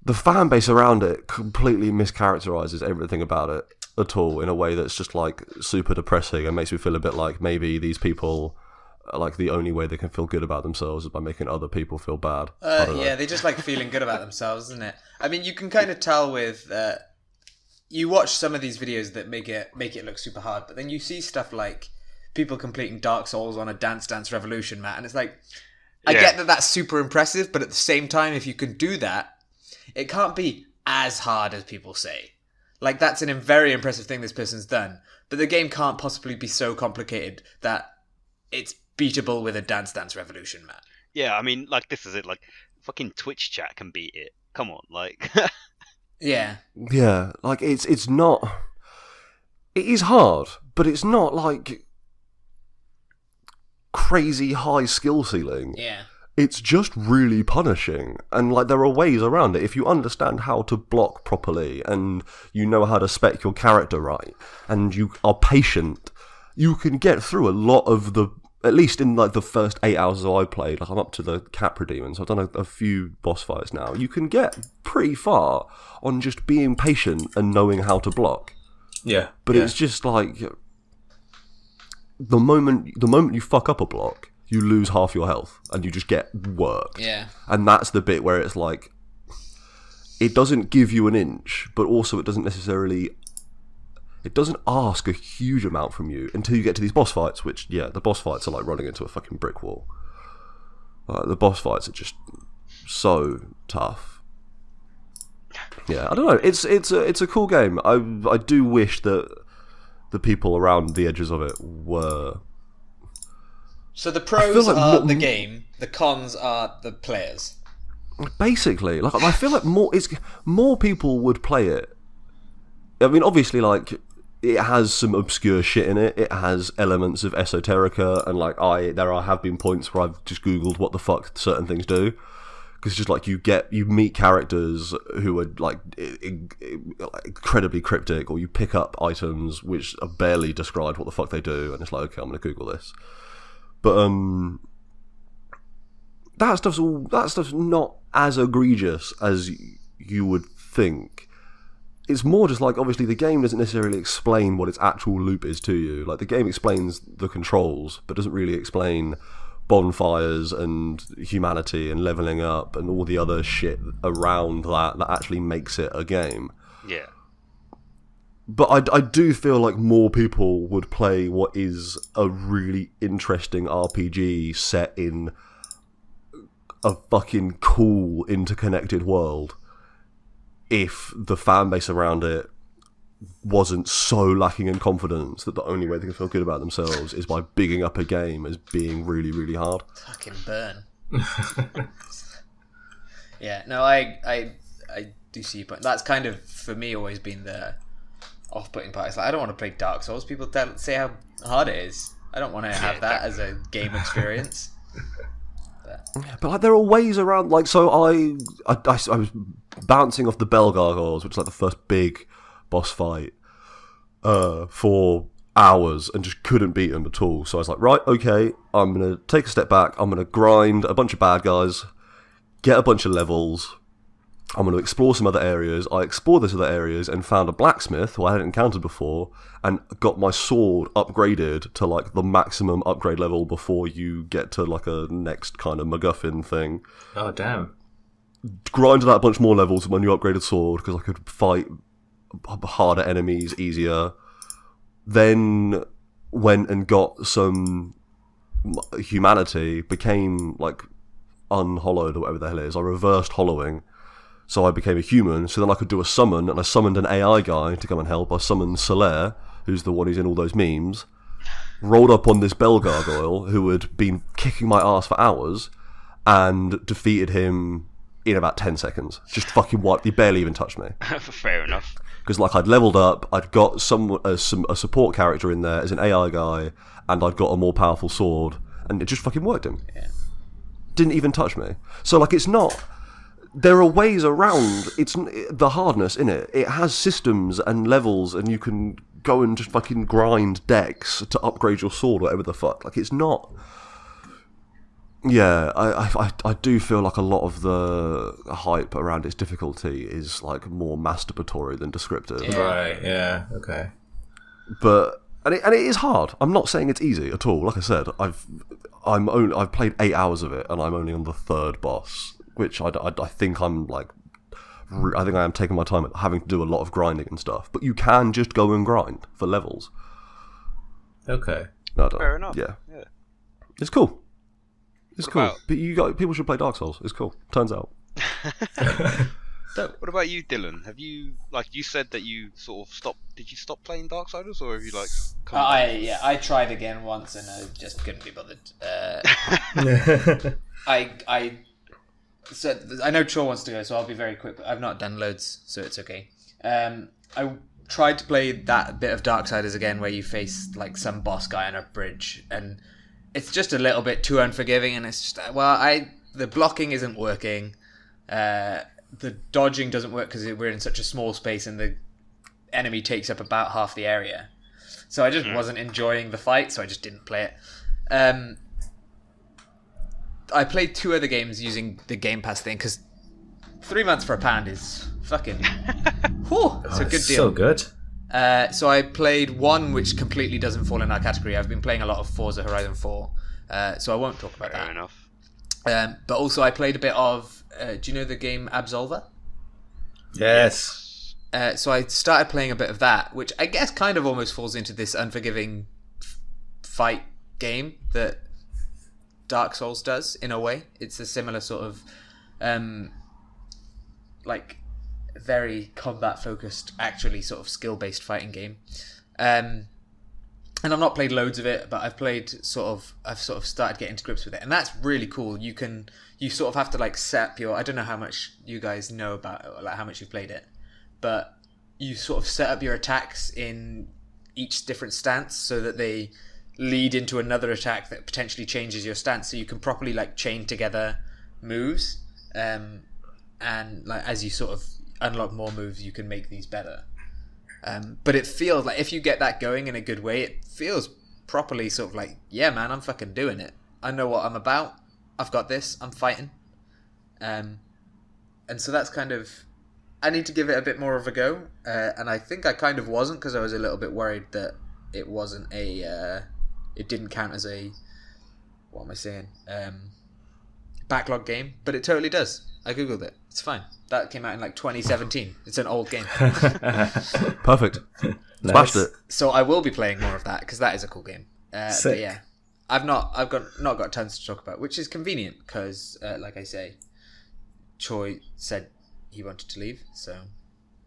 the fan base around it completely mischaracterizes everything about it at all in a way that's just like super depressing and makes me feel a bit like maybe these people, like the only way they can feel good about themselves is by making other people feel bad. Yeah, they just like feeling good about themselves, isn't it? I mean, you can kind of tell with you watch some of these videos that make it look super hard, but then you see stuff like people completing Dark Souls on a Dance Dance Revolution mat, and it's like, I get that that's super impressive, but at the same time, if you can do that, it can't be as hard as people say. Like, that's a very impressive thing this person's done, but the game can't possibly be so complicated that it's beatable with a Dance Dance Revolution mat. Yeah, I mean, like, this is it. Like, fucking Twitch chat can beat it. Come on, like... Yeah. Yeah, like, it's not... It is hard, but it's not, like, crazy high skill ceiling. Yeah. It's just really punishing, and like there are ways around it. If you understand how to block properly, and you know how to spec your character right, and you are patient, you can get through a lot of the, at least in like the first 8 hours that I played, like I'm up to the Capra Demons, I've done a few boss fights now, you can get pretty far on just being patient and knowing how to block. Yeah. But it's just like, the moment you fuck up a block, you lose half your health and you just get worked. Yeah. And that's the bit where it's like, it doesn't give you an inch, but also it doesn't ask a huge amount from you until you get to these boss fights, which, yeah, the boss fights are like running into a fucking brick wall. The boss fights are just so tough. Yeah, I don't know. It's a cool game. I do wish that the people around the edges of it were... So the pros are the game, the cons are the players. Basically, like I feel like more people would play it. I mean, obviously, like it has some obscure shit in it. It has elements of esoterica, and like there have been points where I've just googled what the fuck certain things do, because it's just like you meet characters who are like incredibly cryptic, or you pick up items which are barely described what the fuck they do, and it's like, okay, I'm gonna Google this. But that stuff's not as egregious as you would think. It's more just like, obviously the game doesn't necessarily explain what its actual loop is to you. Like the game explains the controls, but doesn't really explain bonfires and humanity and leveling up and all the other shit around that actually makes it a game. Yeah. But I do feel like more people would play what is a really interesting RPG set in a fucking cool, interconnected world if the fan base around it wasn't so lacking in confidence that the only way they can feel good about themselves is by bigging up a game as being really, really hard. Fucking burn. Yeah, no, I do see your point. That's kind of, for me, always been the off-putting part. It's like, I don't want to play Dark Souls. People say how hard it is. I don't want to have that as a game experience. But like, there are ways around. Like, so I was bouncing off the Bell Gargoyles, which is like the first big boss fight, for hours and just couldn't beat them at all. So I was like, right, okay, I'm gonna take a step back. I'm gonna grind a bunch of bad guys, get a bunch of levels. I'm going to explore some other areas. I explored those other areas and found a blacksmith who I hadn't encountered before and got my sword upgraded to like the maximum upgrade level before you get to like a next kind of MacGuffin thing. Oh, damn. Grinded out a bunch more levels with my new upgraded sword because I could fight harder enemies easier. Then went and got some humanity, became like unhollowed or whatever the hell it is. I reversed hollowing. So I became a human, so then I could do a summon, and I summoned an AI guy to come and help. I summoned Solaire, who's the one who's in all those memes, rolled up on this Bell Gargoyle, who had been kicking my ass for hours, and defeated him in about 10 seconds. Just fucking wiped. He barely even touched me. Fair enough. Because like I'd leveled up, I'd got a support character in there as an AI guy, and I'd got a more powerful sword, and it just fucking worked him. Yeah. Didn't even touch me. So like it's not. There are ways around. It's the hardness in it. It has systems and levels, and you can go and just fucking grind decks to upgrade your sword, whatever the fuck. Like it's not. Yeah, I do feel like a lot of the hype around its difficulty is like more masturbatory than descriptive. Yeah. Right. Yeah. Okay. But and it is hard. I'm not saying it's easy at all. Like I said, I've played 8 hours of it, and I'm only on the third boss, which I think I'm like. I think I am taking my time at having to do a lot of grinding and stuff. But you can just go and grind for levels. Okay. Fair enough. Yeah. It's cool. It's What cool. about- But people should play Dark Souls. It's cool. Turns out. What about you, Dylan? Have you, like, you said that you sort of stopped? Did you stop playing Darksiders, or have you like? Come back? I tried again once and I just couldn't be bothered. So I know Kyaw wants to go, so I'll be very quick. But I've not done loads, so it's okay. I tried to play that bit of Darksiders again, where you face like some boss guy on a bridge, and it's just a little bit too unforgiving. And it's just the blocking isn't working. The dodging doesn't work because we're in such a small space, and the enemy takes up about half the area. So I just wasn't enjoying the fight, so I just didn't play it. I played 2 other games using the Game Pass thing, because 3 months for a pound is fucking... whew, it's a good deal. So good. So I played one which completely doesn't fall in our category. I've been playing a lot of Forza Horizon 4, so I won't talk about Fair that. enough. But also I played a bit of... do you know the game Absolver? Yes. So I started playing a bit of that, which I guess kind of almost falls into this unforgiving fight game that Dark Souls does, in a way. It's a similar sort of like very combat focused, actually sort of skill based fighting game. And I've not played loads of it, but I've sort of started getting to grips with it, and that's really cool. You sort of have to like set up I don't know how much you guys know about it, or like how much you've played it, but you sort of set up your attacks in each different stance so that they lead into another attack that potentially changes your stance, so you can properly like chain together moves, and like as you sort of unlock more moves, you can make these better. But it feels like if you get that going in a good way, it feels properly sort of like, yeah, man, I'm fucking doing it. I know what I'm about. I've got this. I'm fighting. And so that's kind of... I need to give it a bit more of a go. And I think I kind of wasn't, because I was a little bit worried that it wasn't it didn't count as a... What am I saying? Backlog game. But it totally does. I googled it. It's fine. That came out in like 2017. It's an old game. Perfect. Smashed it. So I will be playing more of that, because that is a cool game. But Sick. yeah, I've not got tons to talk about, which is convenient because, like I say, Choi said he wanted to leave. So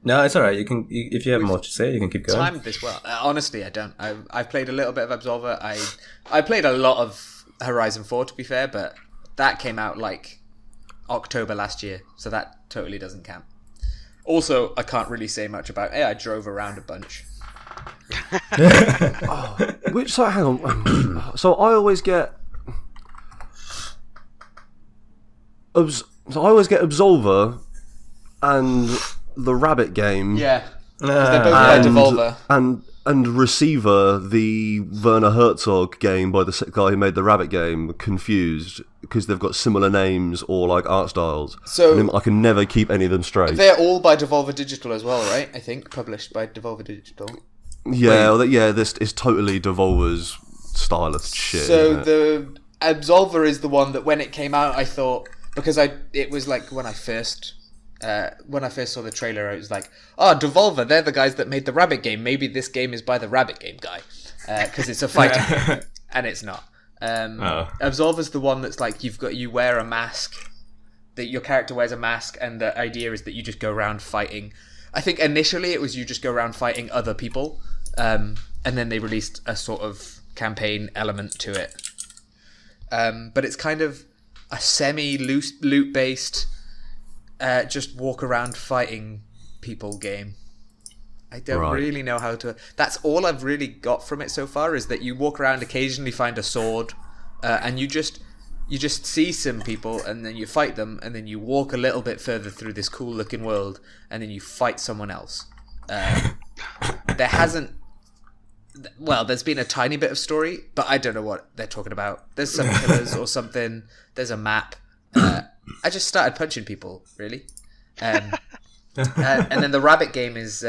No, it's all right. If you have more to say, you can keep going. timed this well. Honestly, I don't. I've played a little bit of Absolver. I played a lot of Horizon 4, to be fair, but that came out like October last year, so that totally doesn't count. Also, I can't really say much about it. I drove around a bunch. So hang on. So I always get. Absolver and the Rabbit game. Yeah, 'cause they're both by Devolver. And Receiver, the Werner Herzog game by the guy who made the Rabbit game, confused because they've got similar names or like art styles. So- and I can never keep any of them straight. They're all by Devolver Digital as well, right? I think published by Devolver Digital. This is totally Devolver's style of shit. So isn't it? the Absolver is the one that when it came out, I thought, because it was like when I first saw the trailer, it was like, oh, Devolver, they're the guys that made the Rabbit game. Maybe this game is by the Rabbit game guy, because it's a fighting game, and it's not. Absolver's the one that's like you wear a mask, that your character wears a mask, and the idea is that you just go around fighting. I think initially it was you just go around fighting other people, and then they released a sort of campaign element to it. But it's kind of a semi-loot based, just walk around fighting people game. I don't really know how to... That's all I've really got from it so far, is that you walk around, occasionally find a sword, and you just see some people, and then you fight them, and then you walk a little bit further through this cool looking world, and then you fight someone else. There hasn't... Well, there's been a tiny bit of story, but I don't know what they're talking about. There's some pillars or something. There's a map. I just started punching people, really. And then the rabbit game is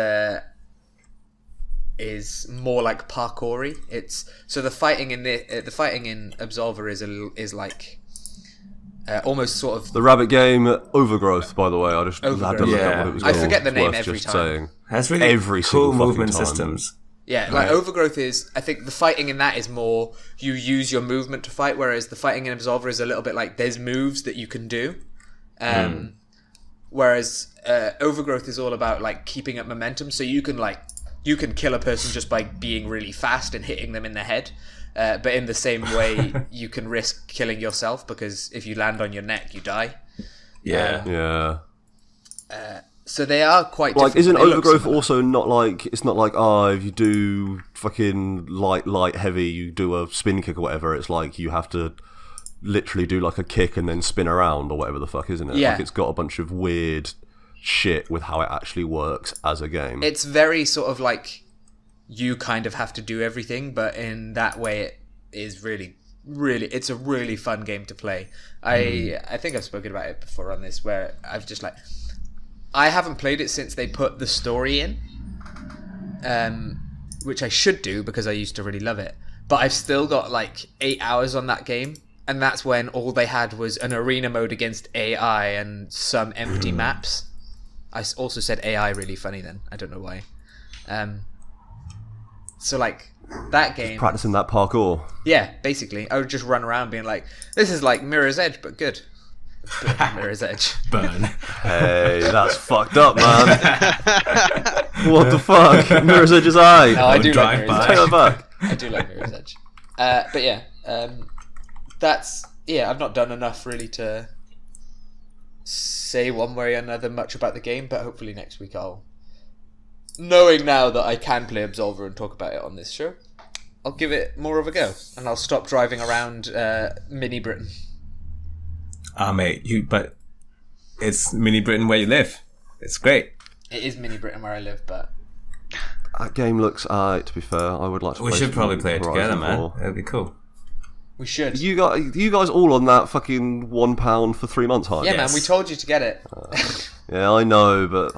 more like parkoury. It's so the fighting in Absolver is like almost sort of the rabbit game Overgrowth. By the way, I just had to look up what it was called. I forget the name Worth every just time. Saying. Has really Every cool single movement fucking time. systems. Yeah, like Overgrowth is... I think the fighting in that is more you use your movement to fight, whereas the fighting in Absolver is a little bit like there's moves that you can do. Whereas Overgrowth is all about like keeping up momentum, so you can kill a person just by being really fast and hitting them in the head. But in the same way, you can risk killing yourself, because if you land on your neck, you die. Yeah. So they are quite Like, different. isn't They look Overgrowth similar. also not like... It's not like, if you do fucking light, heavy, you do a spin kick or whatever, it's like you have to literally do like a kick and then spin around or whatever the fuck, isn't it? Yeah. Like, it's got a bunch of weird shit with how it actually works as a game. It's very sort of like you kind of have to do everything, but in that way it is really, it's a really fun game to play. I think I've spoken about it before on this, where I've just like... I haven't played it since they put the story in, which I should do because I used to really love it. But I've still got like 8 hours on that game, and that's when all they had was an arena mode against AI and some empty maps. I also said AI really funny then. I don't know why. So like that game... Practicing that parkour. Yeah, basically. I would just run around being like, this is like Mirror's Edge, but good. Mirror's Edge. Burn. Hey, that's fucked up, man. What the fuck? Mirror's Edge is eye. No, I do like drive Mirror's by. Take Edge. that back. I do like Mirror's Edge. But yeah, that's... Yeah, I've not done enough really to say one way or another much about the game, but hopefully next week I'll... Knowing now that I can play Absolver and talk about it on this show, I'll give it more of a go, and I'll stop driving around Mini Britain. Mate, but it's Mini Britain where you live. It's great. It is Mini Britain where I live, but... That game looks alright, to be fair. I would like to We play should some probably play it together, Horizon man. 4. That'd be cool. We should. You guys all on that fucking £1 for 3 months hype? Yeah, Yes. man, we told you to get it. Yeah, I know, but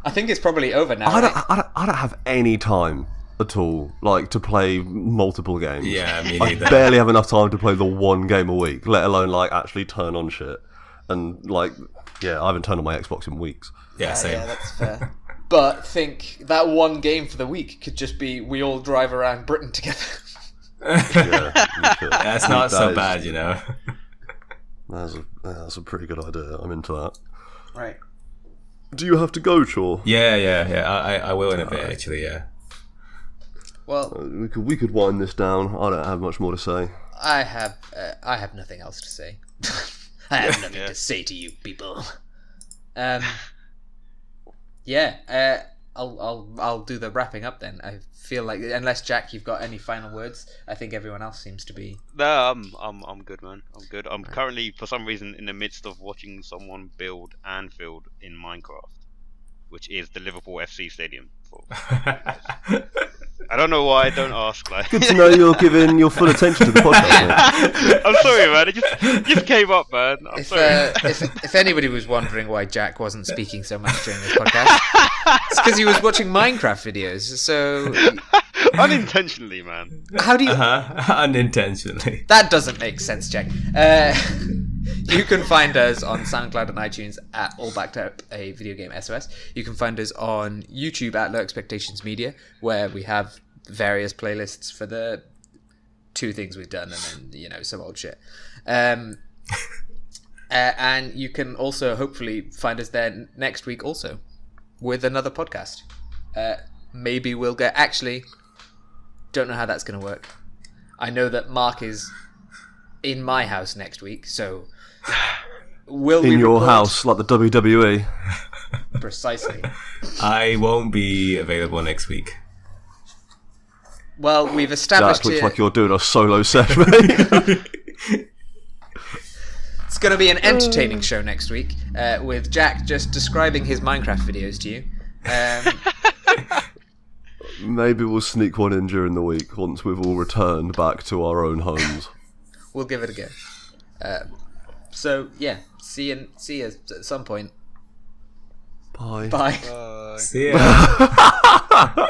I think it's probably over now. I right? don't have any time at all, like, to play multiple games. Yeah, me I neither. barely have enough time to play the one game a week, let alone, like, actually turn on shit. And, like, yeah, I haven't turned on my Xbox in weeks. Yeah, same. Yeah, that's fair. But think that one game for the week could just be we all drive around Britain together. Yeah, you could. That's not so is- bad, you know. That's a pretty good idea. I'm into that. Right. Do you have to go, Chaw? Yeah. I will in a bit, actually. Yeah. Well, We could wind this down. I don't have much more to say. I have nothing else to say. I have nothing to say to you people. I'll do the wrapping up then. I feel like, unless Jack, you've got any final words, I think everyone else seems to be. No, I'm good, man. I'm good. I'm currently, for some reason, in the midst of watching someone build Anfield in Minecraft, which is the Liverpool FC stadium. I don't know why. Don't ask. Like, Good to know you're giving your full attention to the podcast, mate. I'm sorry, man. It just came up, man. I'm sorry. If anybody was wondering why Jack wasn't speaking so much during this podcast, it's because he was watching Minecraft videos. So Unintentionally, man. how do you? Unintentionally. That doesn't make sense, Jack. You can find us on SoundCloud and iTunes at All Backed Up, a video game SOS. You can find us on YouTube at Low Expectations Media, where we have various playlists for the 2 things we've done, and then some old shit. And you can also hopefully find us there next week also with another podcast. Maybe we'll get... Actually, don't know how that's going to work. I know that Mark is in my house next week, so Will In we your record- house, like the WWE. Precisely. I won't be available next week. Well, we've Jack established looks here like you're doing a solo set, mate. it's going to be an entertaining show next week, with Jack just describing his Minecraft videos to you. Maybe we'll sneak one in during the week once we've all returned back to our own homes. We'll give it a go. So yeah, see you at some point. Bye. Bye. See ya.